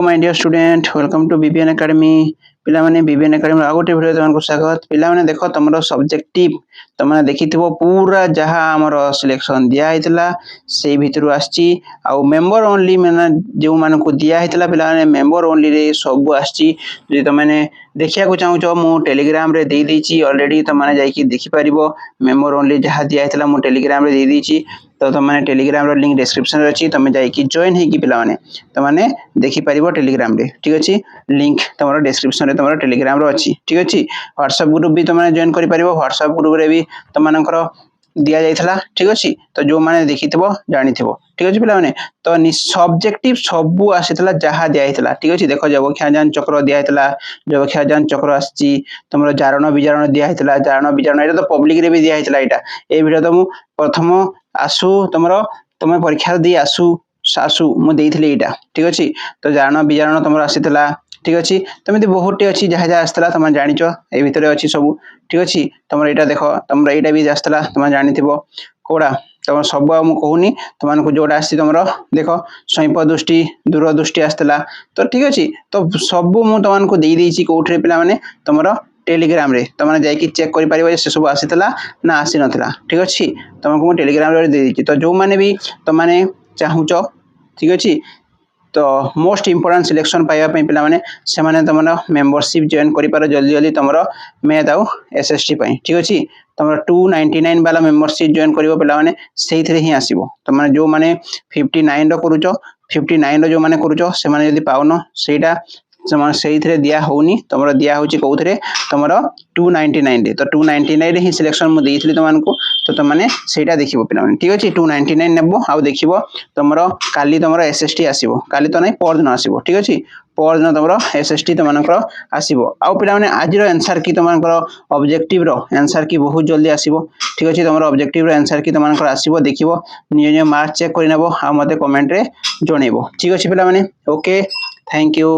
My dear student welcome to BBN academy पिला माने BBN academy आ गोटे वीडियो तुमको स्वागत पिला माने देखो तुमरो सब्जेक्टिव तुमने देखिथिबो पूरा जहां हमरो सिलेक्शन दिया हितला से भितरु आछि आ मेंबर ओनली माने जो मानको दिया हितला पिला माने मेंबर ओनली रे सब आछि जे तुमने देखिया को चाहू छो मु टेलीग्राम रे दे देछि ऑलरेडी तुमने जाई कि देखि परिबो मेंबर ओनली जहां दिया हितला मु टेलीग्राम रे दे देछि तो तुमने टेलीग्राम रो लिंक डिस्क्रिप्शन रे अछि तुम जाई कि जॉइन हे कि पिला माने तुमने देखि परिबो टेलीग्राम रे ठीक अछि लिंक तमरो डिस्क्रिप्शन रे तमरो टेलीग्राम रो अछि ठीक अछि व्हाट्सएप ग्रुप भी तुमने जॉइन करि परिबो व्हाट्सएप ग्रुप रे भी तमनकर दिया जाइथला ठीक अछि तो जो माने देखिथिबो जानिथिबो ठीक अछि पिला माने तो सब्जेक्टिव सबु आसीथला जहा दिया हितला ठीक अछि देखो जब ख्याजान चक्र दिया हितला जब ख्याजान चक्र आछि तमरो जारण विजारण दिया हितला जारण विजारण एटा तो पब्लिक रे भी दिया हितला एटा ए वीडियो तो मु प्रथम आसु तमरो तमे परीक्षा दी आसु सासु मु देइथिले एटा ठीक अछि तो जारण विजारण तमरो आसीथला ठीक अछि तमेति बहुते अछि जहा जहा आस्तला तमे जानिचो ए भितरे अछि सब ठीक अछि तमरो एटा देखो तमरो एटा भी आस्तला तमे जानिथिबो कोडा तम सब मु कहूनी तमानको जोडा आसी तमरो देखो स्वयं दृष्टि दूर दृष्टि आस्तला तो ठीक अछि तो सब मु तमानको देई देछि कोठरे पिला माने तमरो टेलीग्राम रे तमने जाई कि चेक करि परिबो से सब आसीतला ना आसी नथला ठीक अछि तमको टेलीग्राम रे दे देछि तो जो माने भी तमाने चाहूचो ठीक अछि तो मोस्ट इंपोर्टेंट सिलेक्शन पाइबा पई पिला माने से माने तमरो मेंबरशिप जॉइन करि पारो जल्दी जल्दी तमरो मैथ आउ एसएसटी पई ठीक अछि तमरो 299 वाला मेंबरशिप जॉइन करिवो पिला माने सेहिथरे ही आसीबो त माने जो माने 59 रो करूचो 59 रो जो माने करूचो से माने यदि पाउनो सेटा समान सेहिथरे दिया होउनी तमरो दिया होची कोउथरे तमरो 299 रे तो 299 रे ही सिलेक्शन मु देइथली तमानको तो तमाने सेटा देखिबो पिला माने ठीक अछि 299 नेबो आ देखिबो तमरो काली तमरो एसएसटी आसीबो काली तो नै पर दिन आसीबो ठीक अछि पर दिन तमरो एसएसटी तमानकर आसीबो आ पिला माने आज रो आंसर की तमानकर ऑब्जेक्टिव रो आंसर की बहुत जल्दी आसीबो ठीक अछि तमरो ऑब्जेक्टिव रो आंसर की तमानकर आसीबो देखिबो निय मार्क चेक करि नेबो आ मते कमेंट रे जणेबो ठीक अछि पिला माने ओके थैंक यू।